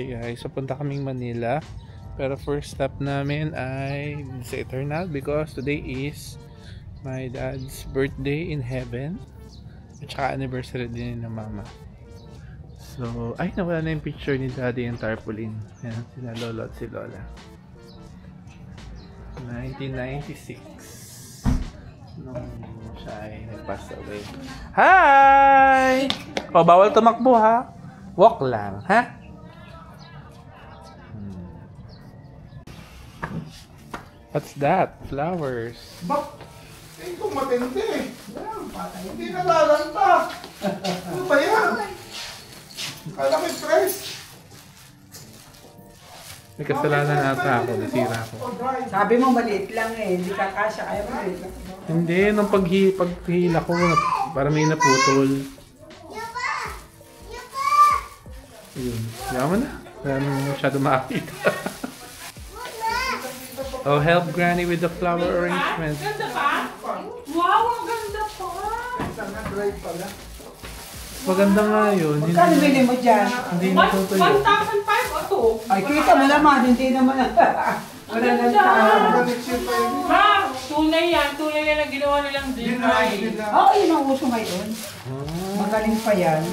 Okay guys, so punta kaming Manila. Pero first stop namin ay sa Eternal because today is my dad's birthday in heaven. At saka anniversary din ng mama. So, ay nawala na yung picture ni daddy and tarpaulin. Yan, sila lolo at si lola. 1996 nung siya ay nag-pass away. Hi! O, bawal tumakbo ha. Walk lang, ha? What's that? Flowers. Bak! Eh, kung matindi eh. Hindi nalalanta. Ano ba yan? Kala ko stress. May kasalanan ata ako. Nasira ako. Sabi mo maliit lang eh. Hindi ka kasya. Kaya maliit lang. Hindi. Nung paghila ko, para may naputol. Yun. Yaman na. Wala naman masyado makakita. Oh, help Granny with the flower arrangement. Ganda pa? Wow, ang ganda pa! Sana dry pala. Maganda nga yun. Magkano bili mo dyan? Hindi na tutuyo. 1,500 o 2? Ay, kita mo naman. Hindi naman. Wala lang sa... Ma, tunay yan. Tunay yan ang ginawa nilang design. Oo, yun ang uso ngayon. Magaling pa yan.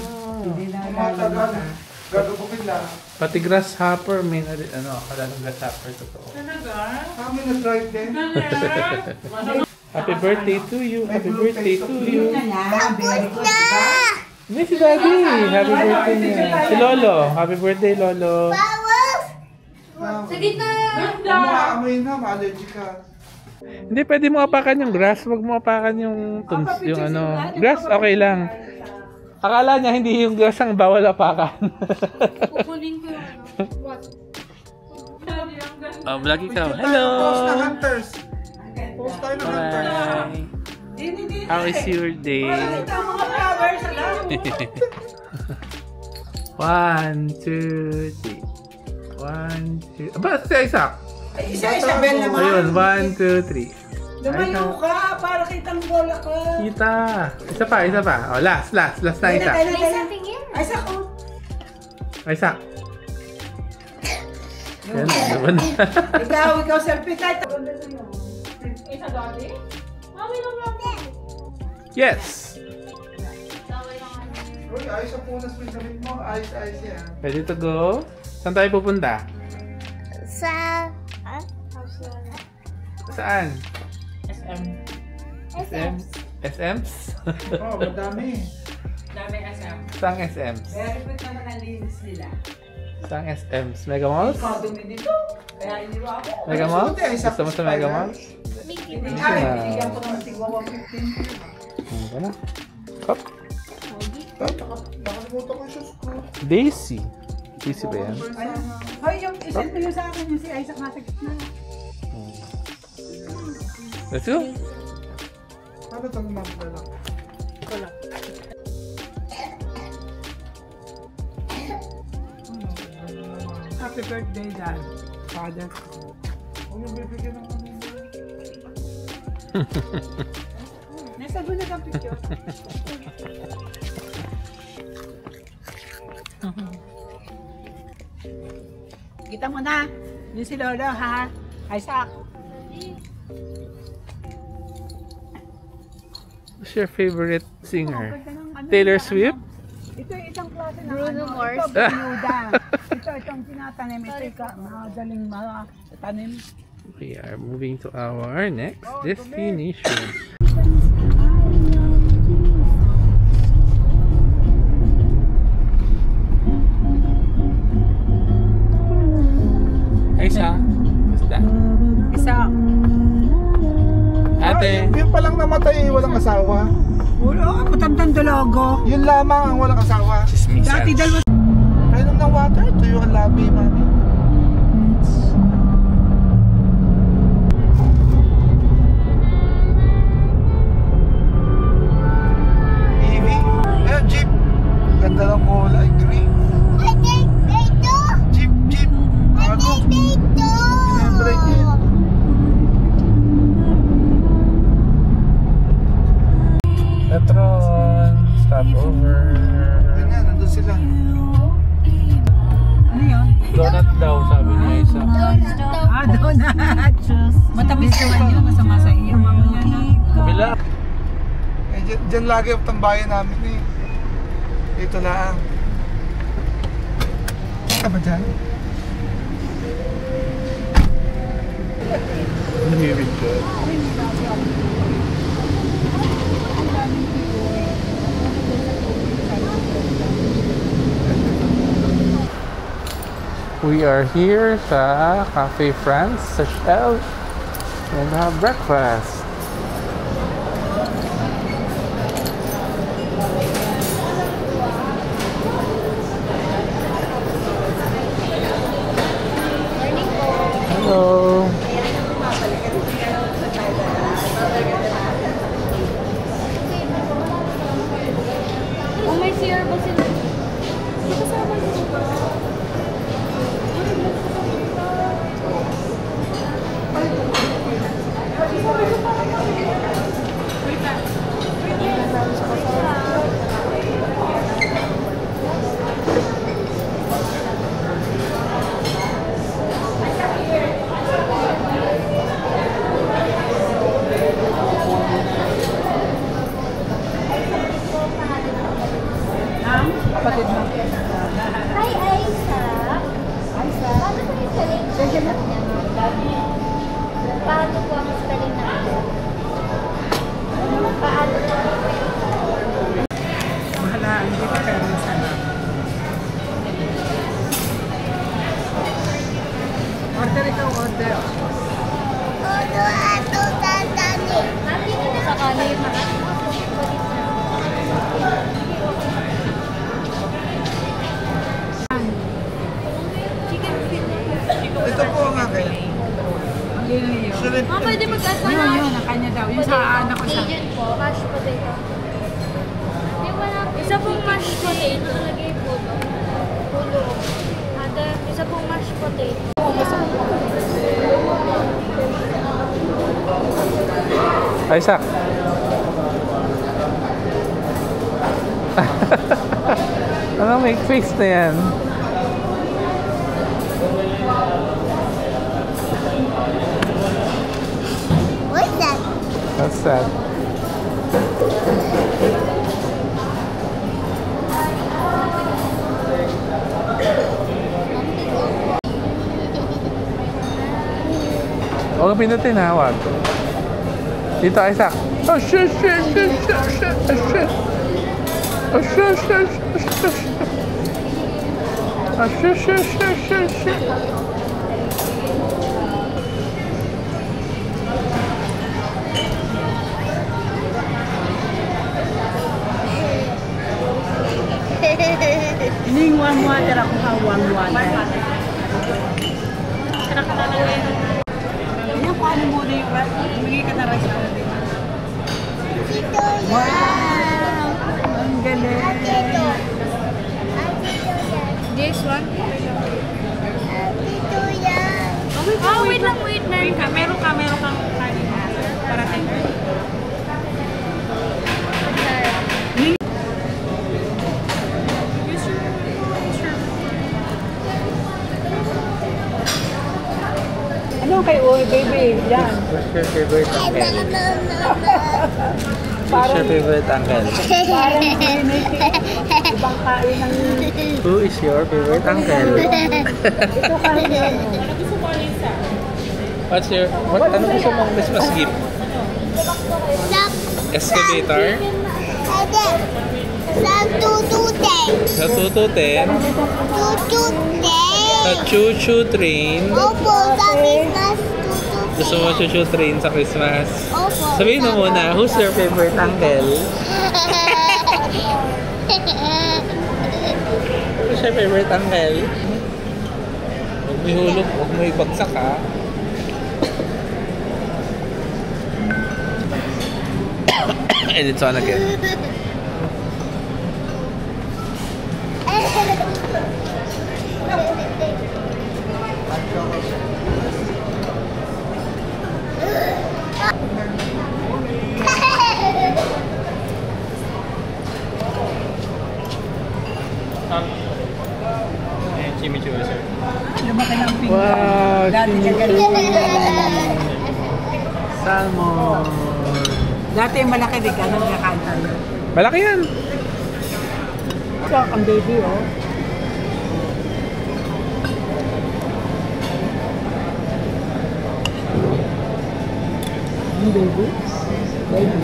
Hindi na Matagal. Gagawin lang. Pati grasshopper, may akala ng grasshopper totoo. Talaga? Kami na-drive din. Happy birthday to you. Happy birthday to you. Very good. Diba? Hindi si Daddy. Happy birthday niya. Si Lolo. Happy birthday, Lolo. Sa gitna! Umaamoy na, ma-allergy ka. Hindi, pwede mo apakan yung grass. Huwag mo apakan yung yung ano. Grass, okay lang. Akala niya hindi yung grass ang bawal apakan. Kukunin ko yung ano. What? Oh, vlog ikaw. Hello! Post na Hunters. Post tayo na Hunters. Bye! How is your day? Ito mga flowers. Alam mo. 1, 2, 3. 1, 2. Aba, si Isaac. Ay, isa-Isabel naman. Ayun, 1, 2, 3. Lumayo ka para kitang bola ka. Kita. Isa pa, isa pa. Oh, last na isa. Ay, sako. Isaac. Yan, naman. Ikaw, selfie tayo. Isa dati? Mami lang lang. Yes! Uy, ayos ang punas mo yung damit mo. Ayos yan. Ready to go? Saan tayo pupunta? Saan? SM. SM? SMs? Oh, madami. Dami SM. Saan SMs? Very good naman ang linis nila. Saan SMs? Mega Malls? Ikaw dumi dito. Kaya hindi mo ako. Mega Malls? Buti, Isaac. Gusto mo sa Mega Malls? Ay, binigyan ko naman tigwa 115. Ano ba na? Hop. Nakalimutan ko yung shoes ko. Daisy. Daisy ba yan? Hoy, yung isend mo yung sa akin, yung si Isaac nasa gitna. Let's go. Ano ito naman lang? Wala. Happy birthday, Dad. Father. Ano bibigyan ng ano? Nasa gulat ang picture. Kita mo na. Yung si Lolo, ha? Isaac. Who's your favorite singer? Ganda ng ano, Taylor ano. Swift? Ito yung isang klase ng Bruno ano. Mars. Ito, Bermuda. Ito, itong tinatanim. Ito, madaling matanim. We are moving to our next destination. Isa. What's that? Isa. Ate. Yung palang namatay, walang asawa. Ulo, matandang dalago. Yun lamang ang walang asawa. Chismisan. Dati dalawa. Kainom ng water, tuyo ang labi, mami. Evie? Eh, jeep. Ganda ng kulay, green. Jeep, jeep. Ano? Pinabrake yun. Petron. Stop over. Yun nga, nandun sila. Ano yun? Donut daw, sabi niya isa. Donut. Matamis naman yun. Masama sa iyo. Kabila. Eh, dyan lagi ang tambayan namin eh. Dito lang. Kita ba dyan? Very good. We are here sa Cafe France sa Shell and have breakfast. Hello. Oh, may CR ba sila? Hindi kasama sila. Kapatid mo. Hi, Aisa. Aisa? Paano po yung spelling niya? Paano po ang spelling natin? Paano po ang spelling? Bahala, hindi pa kayo sana. Order ikaw, order. Sa kanin. Ito po ang akin. Ang yun yun. Shrimp. Ah, pwede mag-add pa Yun na. yun, ang kanya daw. Yung sa anak ko sa... Cajun po, mashed potato. Isa pong mashed potato. Lagay po ito. Pulo. Ate, isa pong mashed potato. Isaac. Anong make face na yan? What's that? What's that? Huwag pinutin ha, wag. Dito, Isaac. Oh, shit, shit, shit, shit, shit, shit. Oh, shit, shit, shit, shit, shit. Oh, shit, shit, shit, shit, shit. Ning one water ako ka, one water. Ayan, paano muna yung rice? Humingi ka na rice na din. Wow! Ang galing! This one? Oh, wait lang, wait lang. Meron kang kanin na. Para tayo. Ano kay Uy, baby? Yan. What's your favorite uncle? What's your favorite uncle? Parang remake ibang kain ng... Who is your favorite uncle? Ito kain yan. What's your... ano gusto mong Christmas gift? Excavator? Sa 2 to 10? Sa choo-choo train? Opo, sa Christmas. Gusto mo choo-choo train sa Christmas? Opo. Sabihin mo muna, who's your favorite uncle? Who's your favorite uncle? Huwag mo ihulog, huwag mo ibagsak ha. And it's on again. Chimichurri, sir. Lumaki malaki ng pinggan. Wow, Dati chimichurri. kagaling. Salmon. Dati malaki din ka nang nakain tayo. Malaki yan. Ito ang baby, oh. Ang baby? Baby.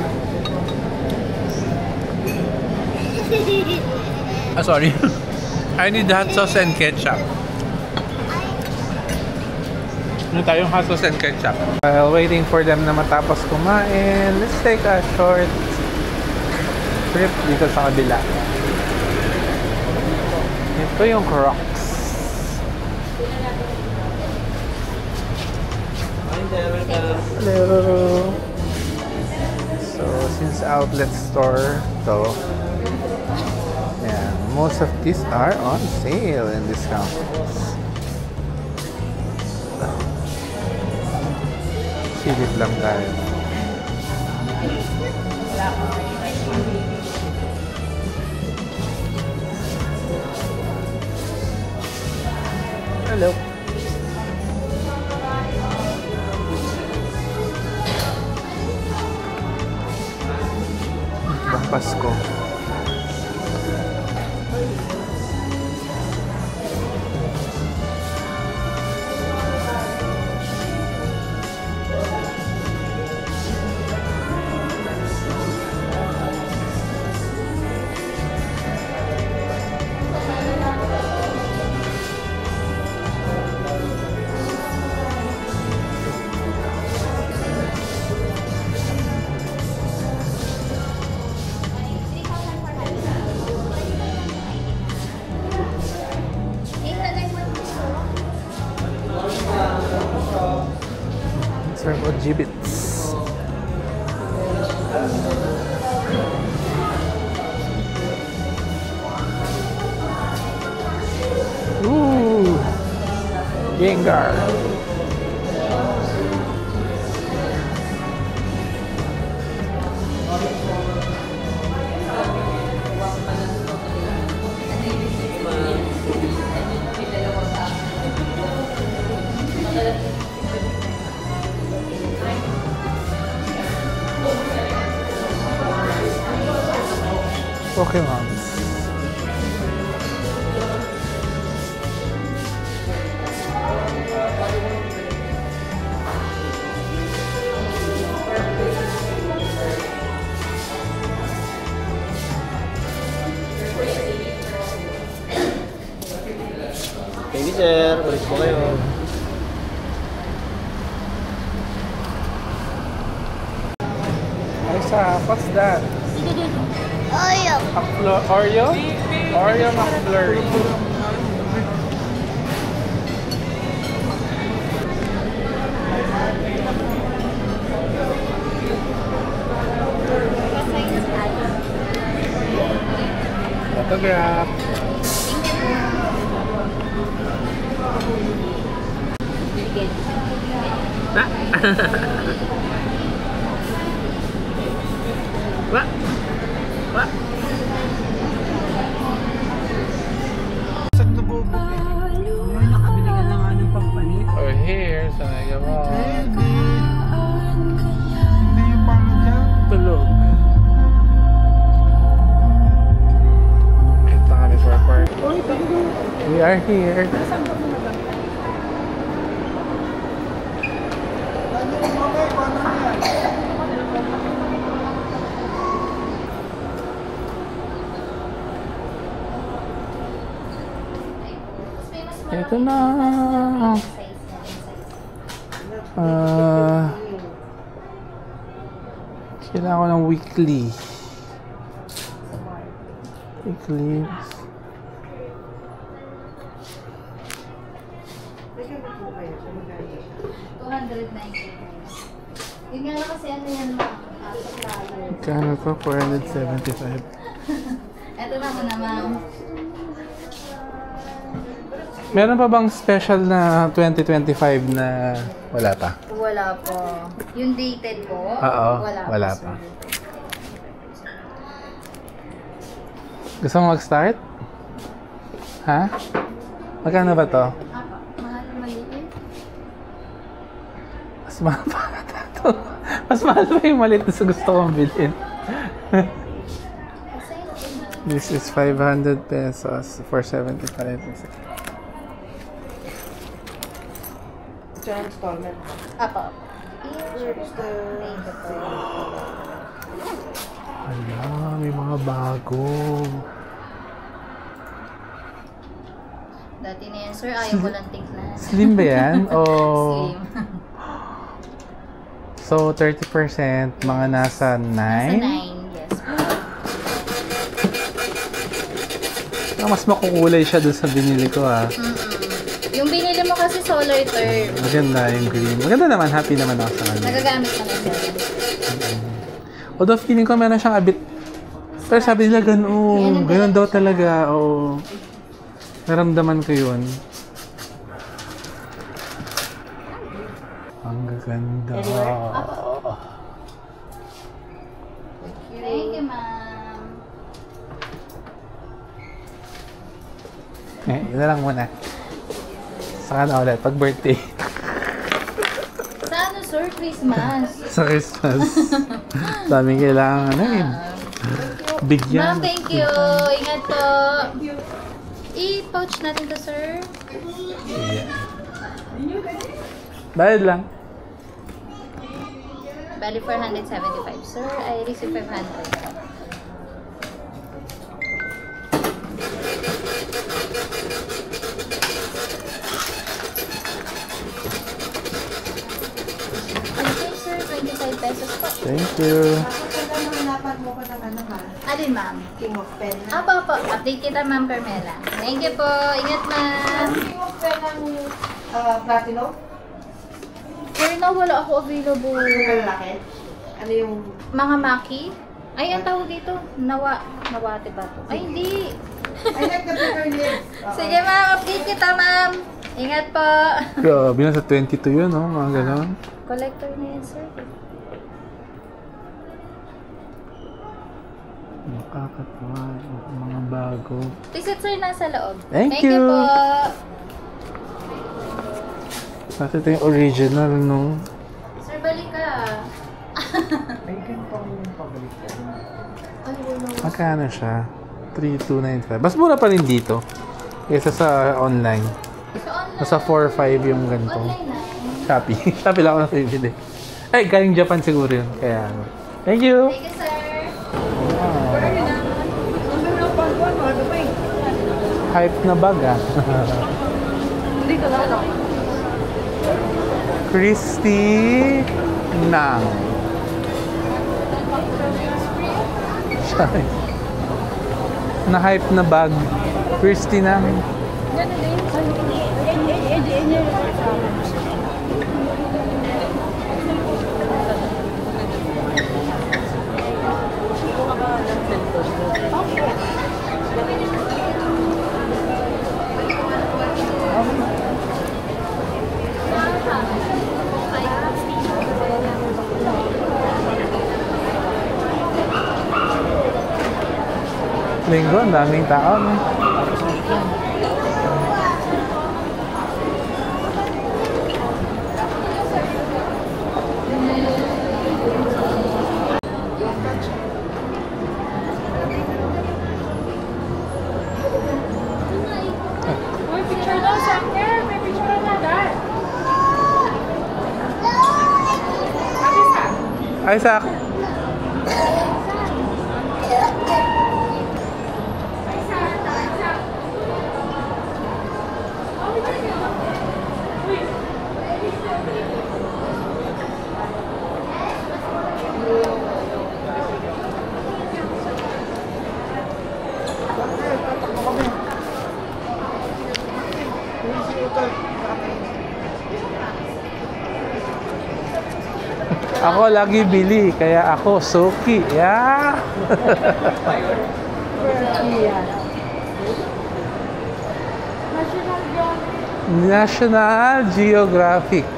Ah, sorry. I need hot sauce and ketchup. Ano tayong hot sauce and ketchup? While waiting for them na matapos kumain, let's take a short trip dito sa kabila. Ito yung Crocs. Hello. So, since outlet store, so yeah, most of these are on sale and discounts. Silip lang tayo. Hello. Pasko. Serve of gibbets. Ooh, Gengar. Pokemons. Thank you, sir. Balik po kayo. Isa, what's that? Oreo. Oreo? Oreo McFlurry. Autograph. What? What? Saan nabubog eh? Ngayon nakabili ka na nga ng pagpalit. Or here, sa Nagawa. Hindi. Hindi yung pano dyan. Tulog. Ito kami for park. We are here. Ano yung mamay? Paano yan? Ito na. Kailangan ko ng weekly. Weekly. Yun nga lang kasi ano yan mga supplier. Kano ko? 475. Ito na muna ma'am. Meron pa bang special na 2025 na wala pa? Wala po. Yung dated po? Oo, wala po, pa. sir. Gusto mo mag-start? Ha? Magkano ba to? Mahal Mas mahal pa ito. Mas mahal pa yung maliit na sa gusto kong bilhin. This is 500 pesos for 75 pesos. Ito yung installment. Apo. Where's the... Ala, may mga bago. Dati na yan, sir. Ayaw ko lang tignan. Slim ba yan? O... Slim. So, 30%, mga nasa 9? Nasa 9, yes po. Mas makukulay siya dun sa binili ko ah. Yung binili mo kasi solar term. Maganda yung green. Maganda naman, happy naman ako sa kanya. Nagagamit ka na siya. Although feeling ko meron siyang a bit... Pero sabi nila ganun, ganun daw talaga. Oo. Naramdaman ko yun. Ang gaganda. Thank you, ma'am. Yun na lang muna. Saka na ulit, pag birthday. Sa ano, sir? Christmas. Sa Christmas. Daming kailangan bigyan. Ma'am, thank you. Ingat po. I-pouch natin to, sir. Yeah. Bayad lang. Bali 475, sir. I receive 500. Okay, sir. 25 pesos po. Thank you. Hanapan mo ko ng ano ha? Alin, ma'am? King of Pen. Apo, apo. Update kita, ma'am Carmela. Thank you po. Ingat, ma'am. King of Pen ng Platinum? For now, wala ako available. Yung malalaki? Ano yung... Mga maki? Ay, ang tawag dito. Nawate ba to? Ay, hindi. I like the bigger lips. Sige, ma'am. Update kita, ma'am. Ingat po. Grabe na sa 22 yun, no? Mga ganon. Collector na yan, sir. Nakakatawa. Mga bago. Ticket, sir, nasa loob. Thank you. po. Kasi ito yung original, no? Sir, balik ka. May ganitong pabalik ka. Ay, wala. Magkano siya? 3,295. Mas mura pa rin dito. Kesa sa online. So, online. Nasa 4,500 yung ganito. Online na. Shopee. Shopee lang ako na bibili. Ay, galing Japan siguro yun. Kaya, thank you! Thank you, sir. Hype na bag ah. Hindi ka lang. Christy Nang. Na-hype na bag. Christy Nang. Linggo, ang daming tao. No? Uy, picture daw sa akin. May picture na agad. Isaac! Ako lagi bili, kaya ako suki. Yeah! National Geographic.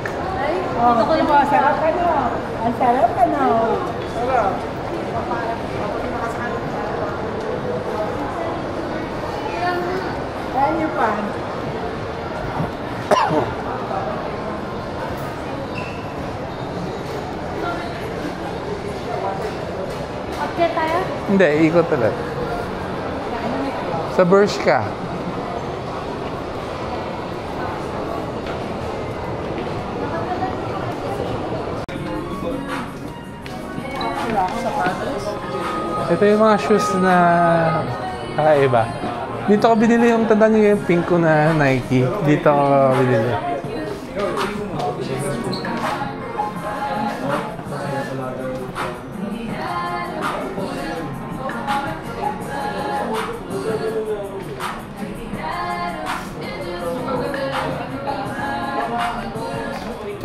Oh, ito ko yung mga sarap ka no. Ang sarap ka no. Ayan yung pan. Hindi, ikot ulit. Sa Bershka. Ito yung mga shoes na kakaiba. Dito ko binili yung tanda niyo yung pink ko na Nike. Dito ko binili.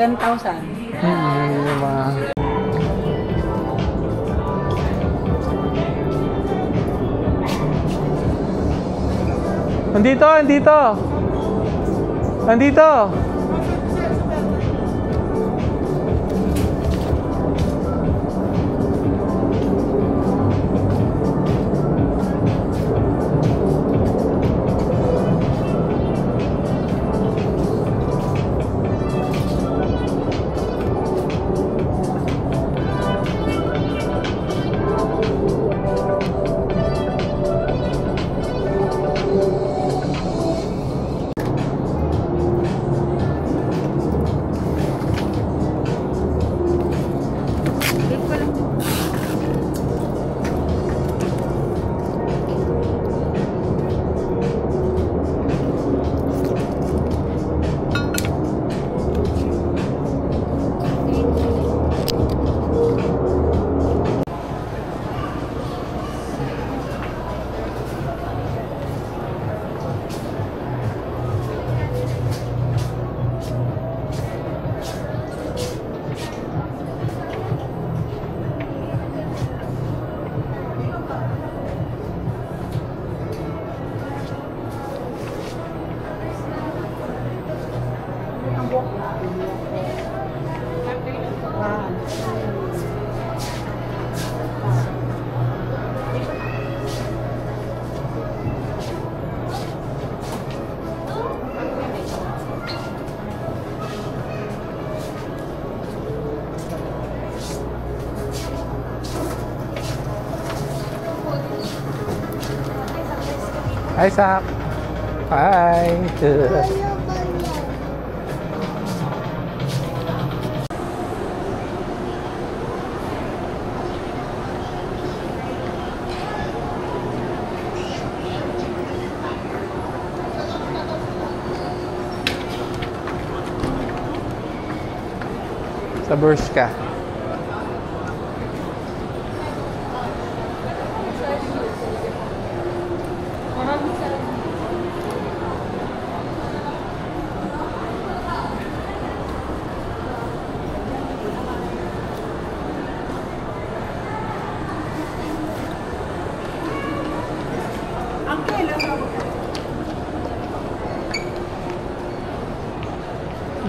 $10,000. Yung mga... Nandito, nandito. Nandito. Hi, Sak. Hi. Sa Bershka.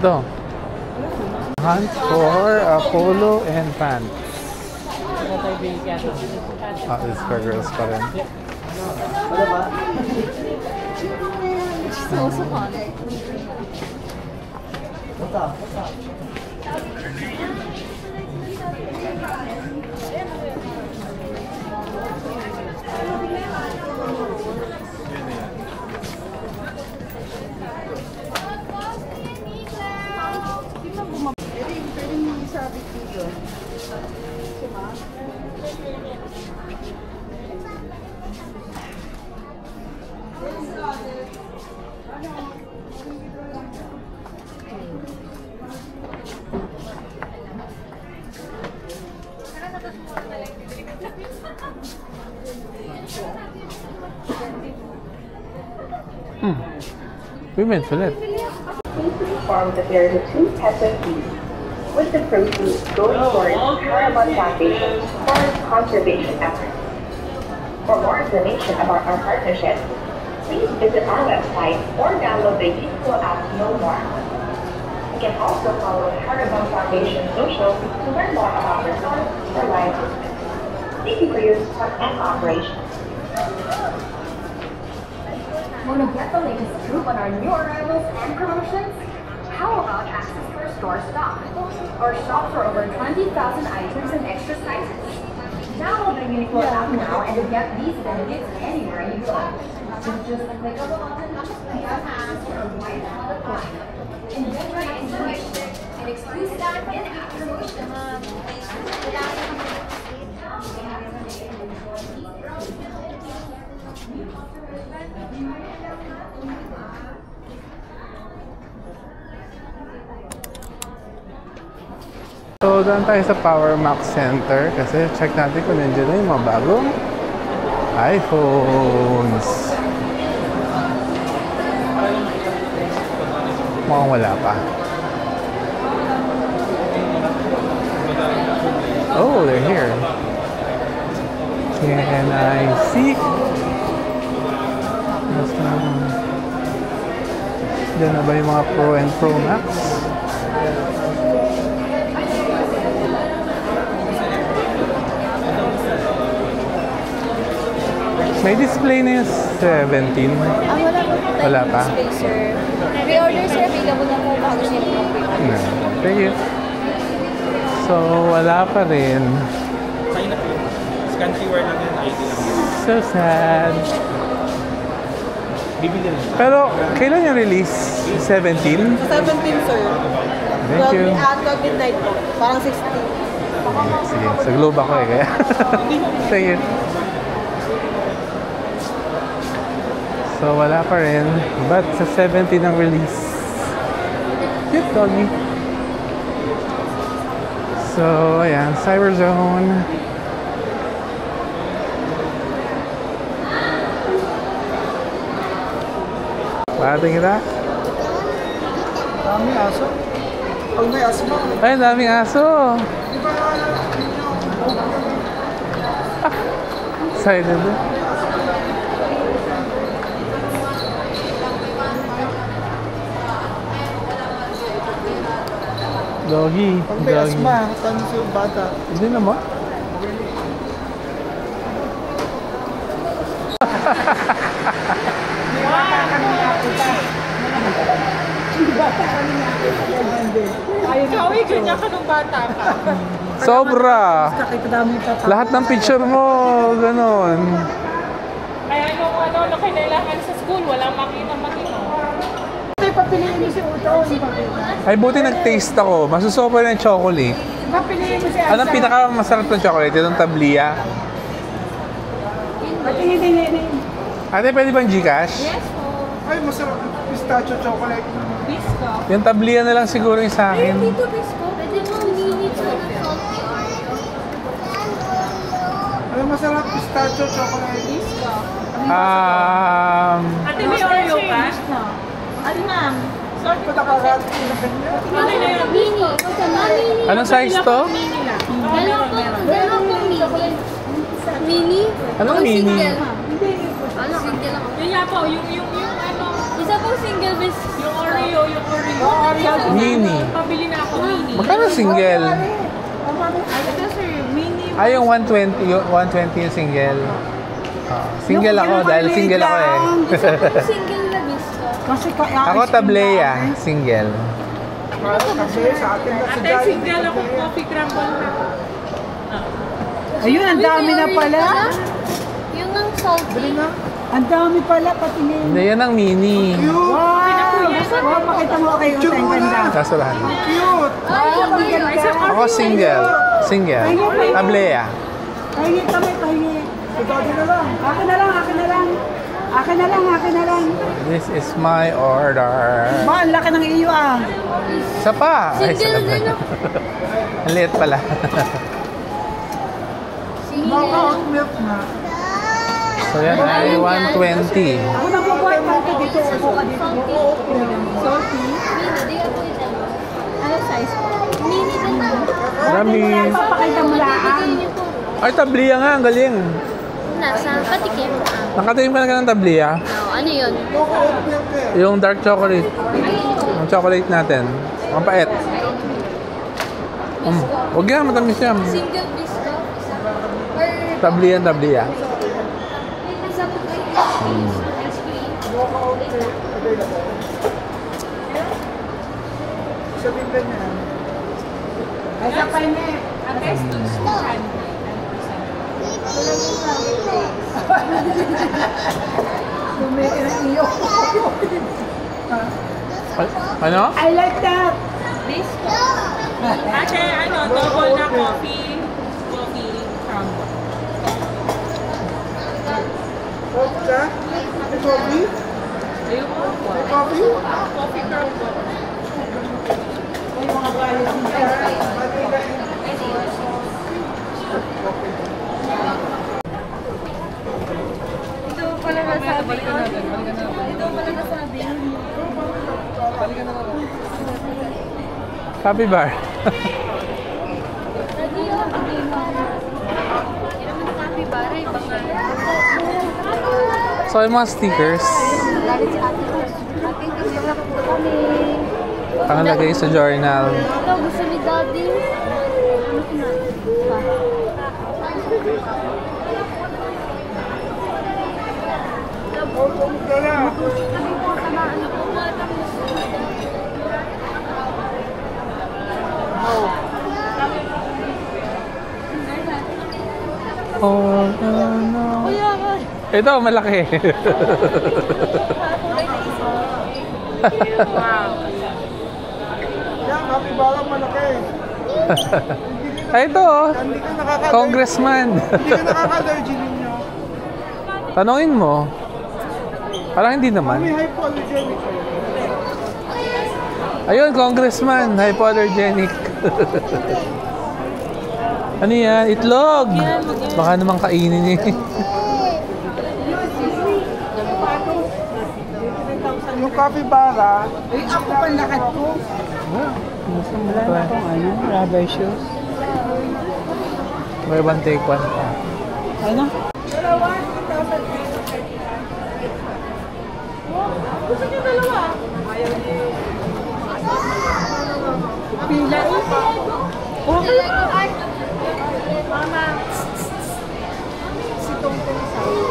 Ito. Hunt for a polo and pants. Ah, this is for girls pa rin. She's also hot. Women's ulit. Formed a series of 2 peso fees, with the proceeds going towards Paramount Foundation's forest conservation efforts. For more information about our partnership, please visit our website or download the useful app Know More. You can also follow Paramount Foundation social to learn more about their cause or life movement. Thank you for your support and cooperation. Want to get the latest scoop on our new arrivals and promotions? How about access to our store stock? Or shop for over 20,000 items and extra sizes? Download the Uniqlo app now and get these benefits anywhere you go. With just a click of a button, you have access to a wide product lineup. Enjoy an exclusive in-app promotion. So, doon tayo sa Power Max Center kasi check natin kung nandiyan na yung mga bagong iPhones. Mukhang wala pa. Oh, they're here. Can I see? Diyan na ba yung mga Pro and Pro Max? May display na yung 17. Wala po po tayo Wala pa? display, sir. Pre-order, sir. Available na po bago siya yung No. Thank you. So, wala pa rin. Sign up yun. Scan QR lang yan, ID lang yun. So sad. Bibili lang. Pero, kailan yung release? 17? 17, sir. Thank you. At midnight po. Parang 16. Sige, sa Globe ako eh. Kaya. Thank you. So, wala pa rin. But sa 17 ang release. Cute doggy. So, ayan. Cyberzone. Parating kita? Dami aso. Pag may aso mo, Ay, daming aso. Excited. Doggy. pag may Doggy. asma, tanong sa bata. Hindi naman. Ikaw, ganyan ka nung bata ka. Sobra. Kakita dami pa. Lahat ng picture mo, ganon. Kaya nung ano, kinailangan sa school, walang makita-makita. Ito papiliin mo si Uto. Ay, buti nag-taste ako. Masusopa ng chocolate. Papiliin mo si Asa. Anong pinakamasarap ng chocolate? Itong tablia. Patingin din. Ate, pwede bang Gcash? Yes po. Ay, masarap. Pistachio chocolate. Bisco. Yung tablia na lang siguro yung sa akin. Dito, Bisco. Pwede mo mini to na salty Oreo. Ay, masarap. Pistachio chocolate. Bisco. Ate, Um, may Oreo ka? Ano ma'am? Saan ko nakarat? Ano na yun? Mini. Mini. anong size to? Dalawa pong mini. Mini? Anong O mini? Single. Ano? Single ako. Yun nga po, yung ano, Isa pong single Bisco. yung Oreo. Mini. Pabili na ako, mini. Magkano single? Ito sir, mini. Ay, yung 120, yung 120 yung single. Single ako dahil single ako eh. Isa pong single na Bisco. Kasi Ako tableya, single. Kasi sa atin na sa Ate, single ako coffee crumble na. Ayun, ang dami na pala. Yung ang salty. Ang dami pala, patingin. Hindi, yan ang mini. Wow! Wow, pakita mo kay Uto. Ang ganda. Kasurahan. Cute! Ay, Ang ganda. Ako single. Single. Tableya. Pahingi kami, pahingi. Ikaw din na lang. Akin na lang, akin na lang. Akin na lang, akin na lang. This is my order. Ba, ang laki ng iyo ah. Isa pa. Ay, Single din ako. Ang liit pala. Baka hot milk na. So yan ay 120. Ako nagbubuhat pa ito dito. Upo ka dito. Salty. Mini, di ako ito. Ano size po? Mini din ako. Dami. Papakita mo lang. Bigay niyo po. Ay, tablia nga. Ang galing. Nasa patikim. Nakatikim ka na ka ng tablia. Ano yun? Baka hot milk eh. Yung dark chocolate. Yung chocolate natin. Ang pait. Huwag yan. Matamis yan. Single Bisco. Isa. Or Tablia, tablia. isa po kayo. Ice cream. Sa bibig niya. Ay, sa pahingi. Ate, Tumeke ng iyo. Ano? I like that. This? Ate, ano, double na coffee. Coffee crumble. Coffee ka? May coffee? Ayoko po. May coffee? Coffee crumble. Ito pala nasabi. Ito pala nasabi. Happy bar. Lagi yun. Hindi naman happy bar. Ibang So, yung mga stickers, lagi si ate. Ate, gusto na po kami. pangalagay sa journal. Ito, gusto ni daddy. Oh, no. Ito, malaki. Yan, kapibara malaki. Ay, ito oh. Hindi ka nakaka-allergy. Congressman. Hindi ka nakaka-allergy ninyo. Tanungin mo. Parang hindi May naman. hypoallergenic kayo. Ayun, congressman. Hypoallergenic. Ano yan? Itlog. Baka naman kainin eh. Yung kapibara, Ay, ako panlakad ko. Wala na akong ano, rubber shoes. May one take one pa. Ano? Gusto niyo dalawa? Pila eh. Mama. Si Tongtong sa'yo.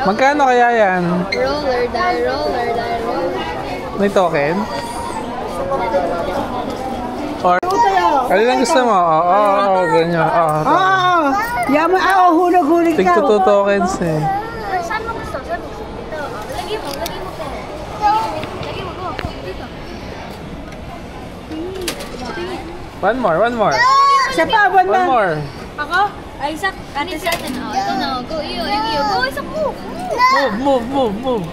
Magkano kaya yan? Roller, die, roller. May token? Or, Tayo. ano lang gusto mo? Oo, ganyan. Oo. Yaman, hulog-hulog Tig ka. 2 tokens eh. Saan mo gusto? Saan mo gusto? Ito. Lagi mo. Lagi mo. Go. Dito. One more. Siya pa, One one more. Ako? Ay, isa. Ate sa atin. Ito na. Go, iyo. Go, isa po. Move.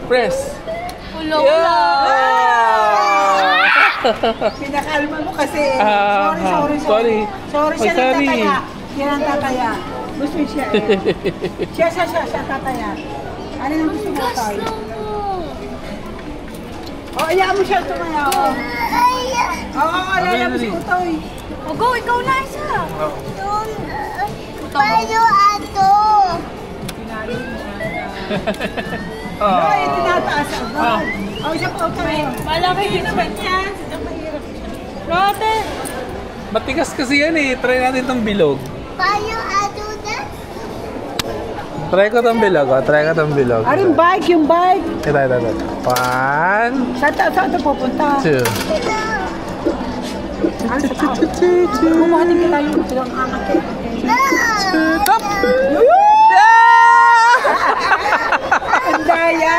Press. Ulo. Pinakalma mo kasi. Ah, Sorry sorry. siya Sorry. tataya. Yan ang tataya. Gusto siya eh. Siya tataya. Ano yung gusto mo tayo? O, ayaan mo siya tumaya. Oo, ayaan mo si Utoy. O, go. Ikaw na isa. Ay, tinataas agad. O, isa pa Utoy. Malaki din naman yan. Rote! Matigas kasi yan eh. Try natin itong bilog. Try ko itong bilog. Aring bike, yung bike. Ito. 1, Saan ito pupunta? 2. Kumuha din kita yung angat kayo. Stop! Ang daya!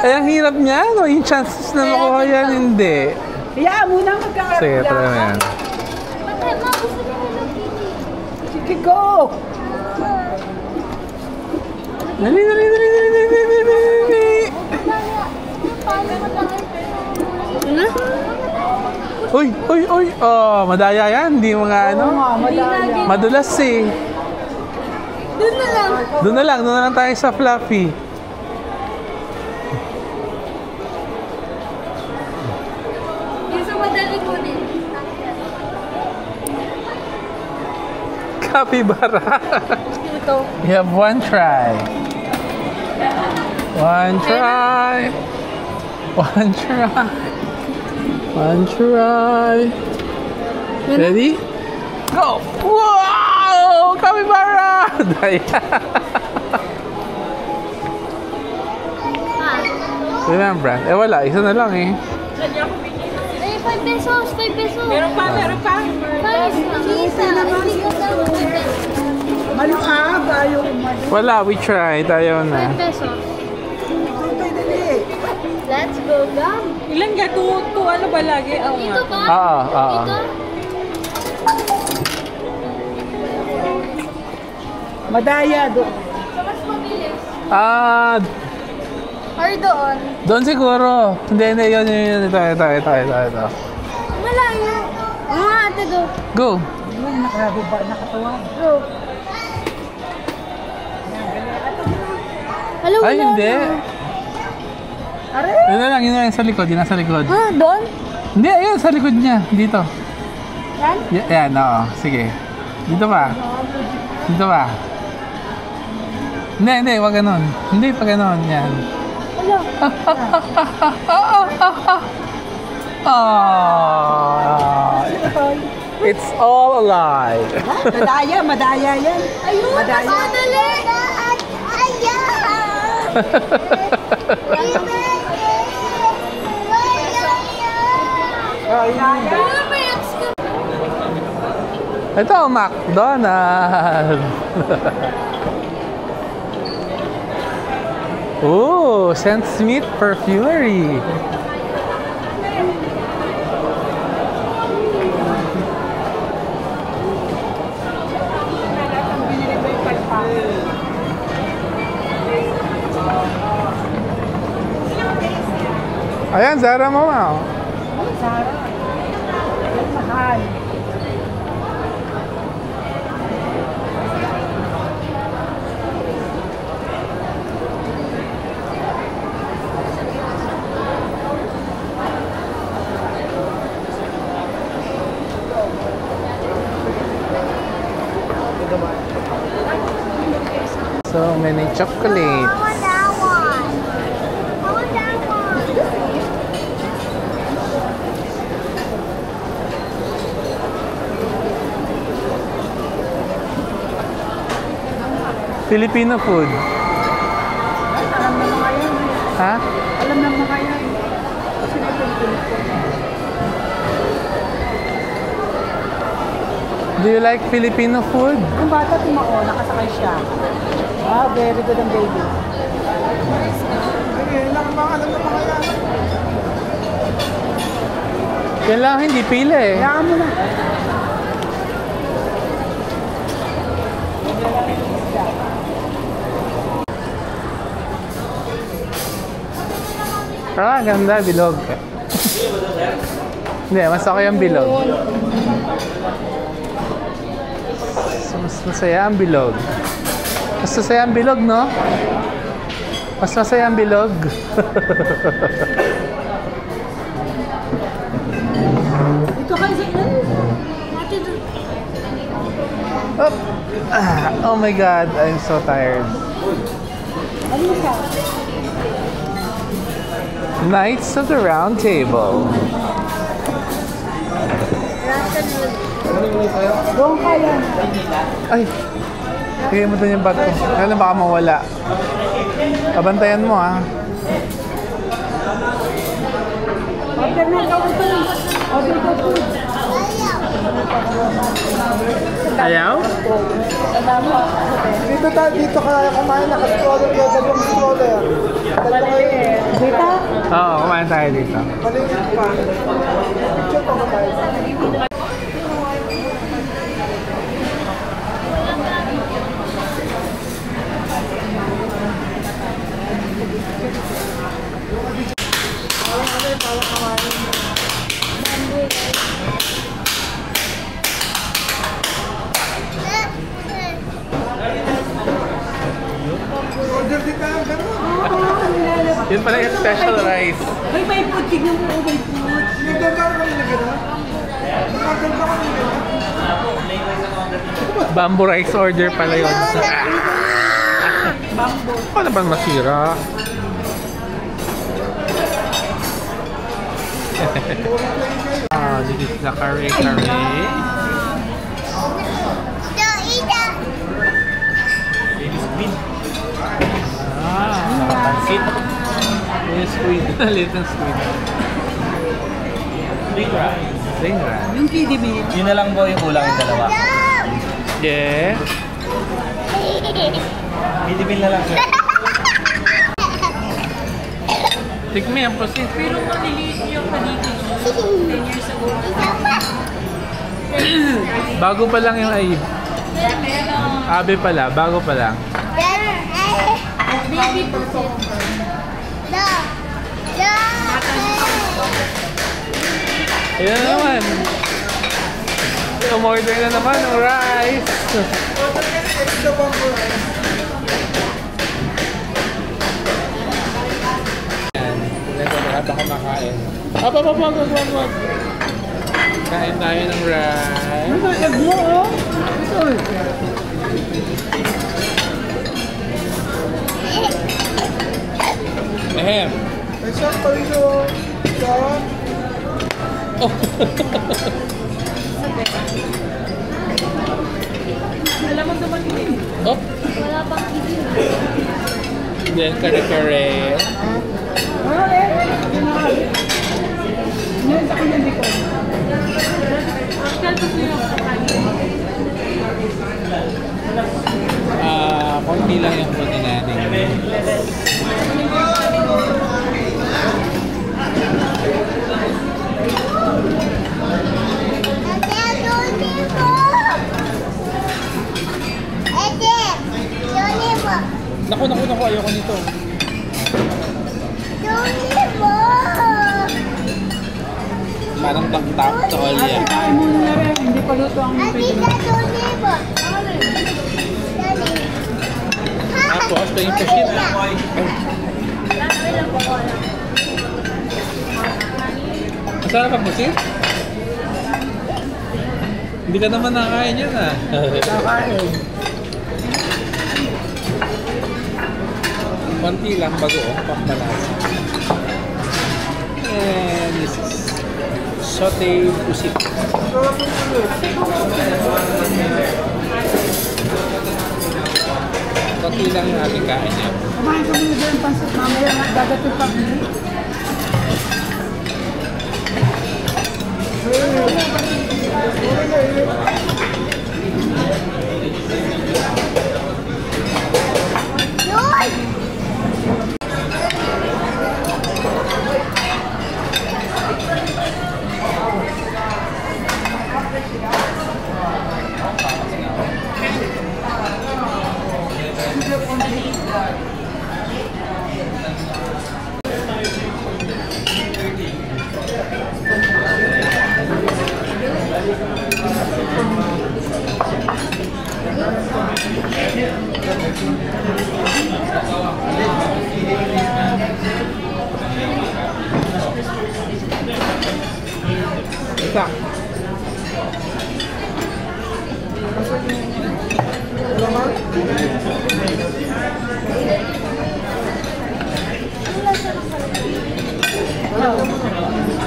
Ay, ang hirap niya. No? Yung chances na makuha yan, hindi. Hayaan mo na magkakaroon. Sige, try mo yan. Sige, go! Dali. Uy! Oh, madaya yan. Hindi mga ano. Madaya. Madulas eh. Doon na lang tayo sa fluffy. Yung sa madali ko din. Capybara. Ito. You have one try. One try. One try. One try. Ready? Go! Wow! Capybara! Remember? Eh wala, isa na lang eh. Eh, 5 pesos, 5 pesos. Meron pa, meron pa. 5 pesos. Maluag, ayaw umalis. Wala, we tried. Ayaw 5 na. pesos. Tutoy, dali. Let's go, gum. Ilan ka? Two ano ba lagi? Oo nga. Dito ba? Oo. Dito? Madaya doon. So, mas mabilis. Ah, Or doon. doon siguro. Hindi, yun. Ito. Malayo. Ate, go. Go. Yun, nakatawa. Go. Alam mo Ay, na. hindi. Yun na lang sa likod. Yun nasa likod. Ha? Doon? Hindi, ayun, sa likod niya. Dito. Yan? Yan, oo. Sige. Dito pa. Dito pa. Hindi, wag ganon. Hindi pa ganon. Yan. Wala. Oh, it's all alive. Madaya yan. Ayun, Madaya. madali. Ayun, may excuse. Ito, McDonald's. Oh, St. Smith Perfumery. Ayan, Zara Mama. Sarah. Mahal. So many chocolates. that one. I want that one. Filipino food. Alam na mga yan. Ha? Alam na mga yan. Kasi Do you like Filipino food? yung bata tumao, nakasakay siya. Ah, very good ang baby. Yan lang, hindi pila eh. Kailangan mo na. Ah, ganda, bilog. Hindi, mas okay ang bilog. Mas masaya ang bilog. Mas masaya ang bilog, no? Mas masaya ang bilog. Dito kayo sa ilan? Ate, doon. Up. Oh my God, I'm so tired. Ano mo ka? Knights of the Round Table. Doon ka yan. Ay, bigay mo doon yung bag ko. Kaya baka mawala. Pabantayan mo, ha? Order na ka ito. Order ka ito. Ayaw? Dito ka kumain, naka-stroller ka, dalawang stroller. Dito? Oo, kumain tayo dito. Maliit pa. Picture pa ba tayo? Order din tayo, gano'n. Yun pala yung special rice. May food. Tignan mo. May food. Nagdagdag kami na gano'n. Nagdagdag kami na gano'n. Bamboo rice order pala yun. Bamboo. Paano ba masira? This is the kare-kare. Pansit. Yung squid. Little squid. Big rice. Same right? Yung kiddie meal. Yun na lang po yung kulang yung dalawa. Yeah. Midi-meal na lang siya. Tikmi ang pusit. Pero maliliit yung panito 10 years ago. Bago pa lang yung ayib. Abe pala, bago pa lang. Baby pusit. Ayan na naman. Umorder na naman ng rice. Ayan. Ito na habang kumakain. Wag. Kain tayo ng rice. Ano ba, egg mo, oh? Ito. Ahem. May saan pa rin yung saan? Alam mo dumating. Oh. Wala pang kiddie. Then kare-kare. Ano eh? Ngayon sa kanya dito. Actual gusto yung kakain. Konti lang yung puti natin. Naku, ayoko nito. Parang tap-tap sa olya. Kain mo na rin. Hindi pa luto ang pwede mo. Tapos, ito yung pusit. Masarap ang pusit? Hindi ka naman nakain yan ah. Kakain. Konti lang bagoong pampalasa. And this is sauteed pusit. Konti lang yung ating kain yan. Kumain ka muna dyan, pansit. Mamaya nagdadating pa. Isa.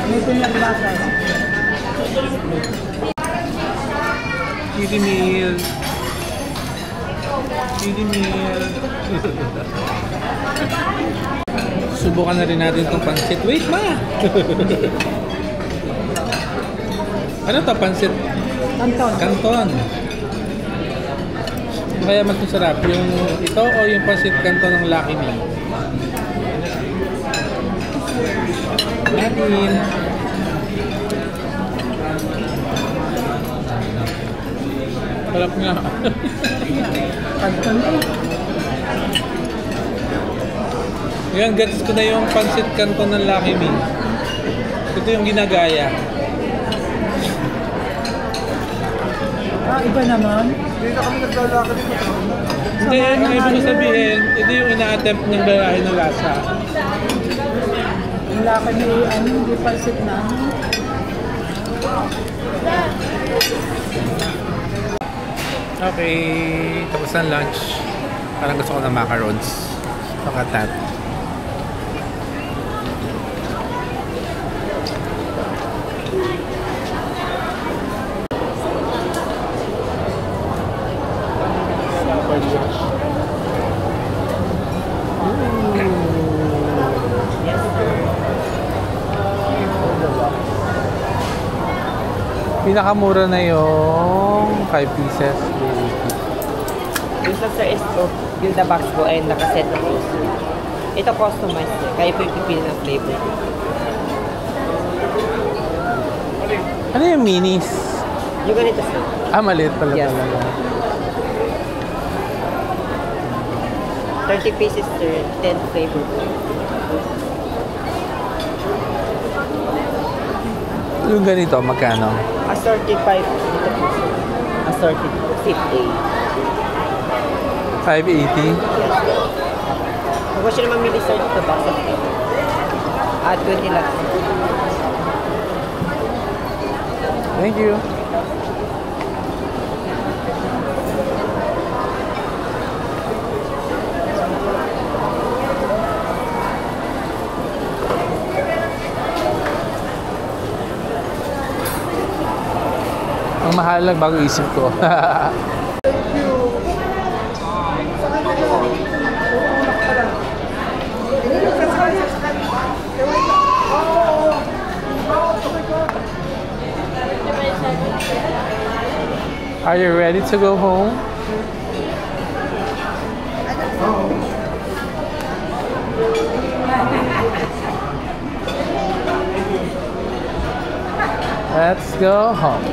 May pinaglasa. Kiddie meal. Kiddie meal. Subukan na rin natin itong pansit. Wait, ma! Ano to, pansit? Kanton. Canton. Ano kaya mas masarap? Yung ito o yung pansit canton ng Lucky Me? Natin. Sarap nga. Kanton eh. Yan, gets ko na yung pansit canton ng Lucky Me. Ito yung ginagaya. Iba naman. Hindi na kami naglalakad dito. Hindi, ang ibig sabihin, ito yung ina-attempt ng garahe ng lasa. Wala kami, hindi pansit na. Okay, tapos ng lunch. Parang gusto ko ng macarons. Look at that. Pinakamura na yung 5 pieces. Yung sa sir is yung the box po ay nakaset na po. Ito customized sir. Kaya po yung pipili ng flavor. Ano yung minis? Yung ganito sir. Ah, maliit pala Yes. talaga. 30 pieces sir, 10 flavor po. Yung ganito, magkano? Assorted 5 dito po sir. Assorted 50. 580? Kung gusto nyo mamili sir dito box of 20 lang. Thank you. Ang mahal lang bago isip ko. Are you ready to go home? Let's go home.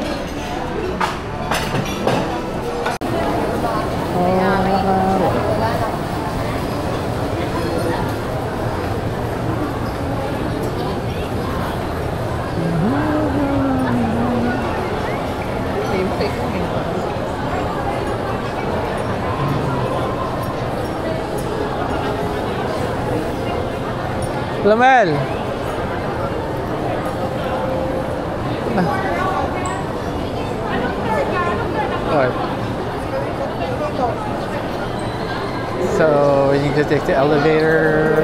Lamel. What? So we need to take the elevator.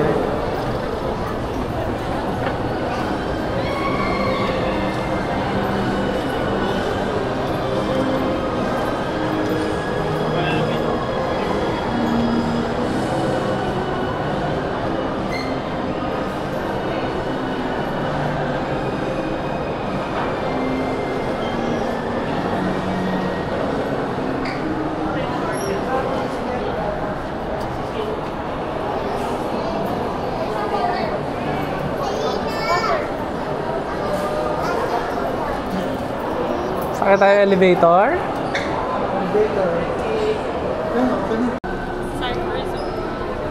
Sakay tayo elevator?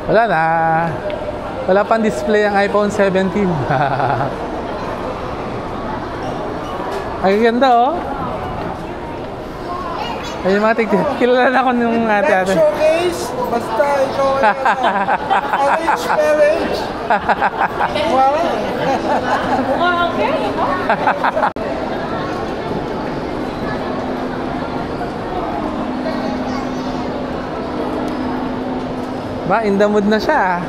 Wala na. Wala pang display ang iPhone 17. Ang ganda oh. Ay, mga kilala na ako nung ate-ate. Showcase, basta ikaw ay arrange marriage. Wala. Mukha ang kaya, Ba, in the mood na siya.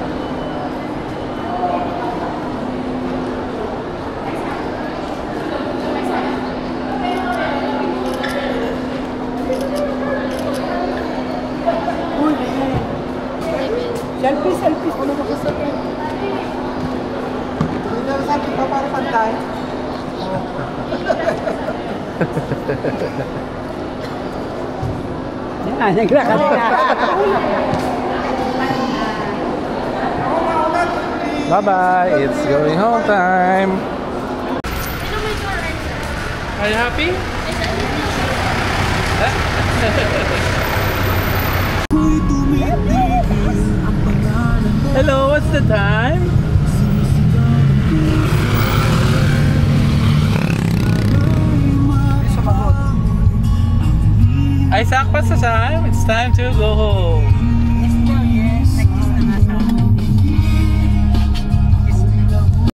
Selfie, selfie. Ano ba gusto ko? Hindi na sabi ko para pantay. Yan, naglakad ka. Bye-bye. It's going home time. Are you happy? Hello, what's the time? Isaac, what's the time? It's time to go home.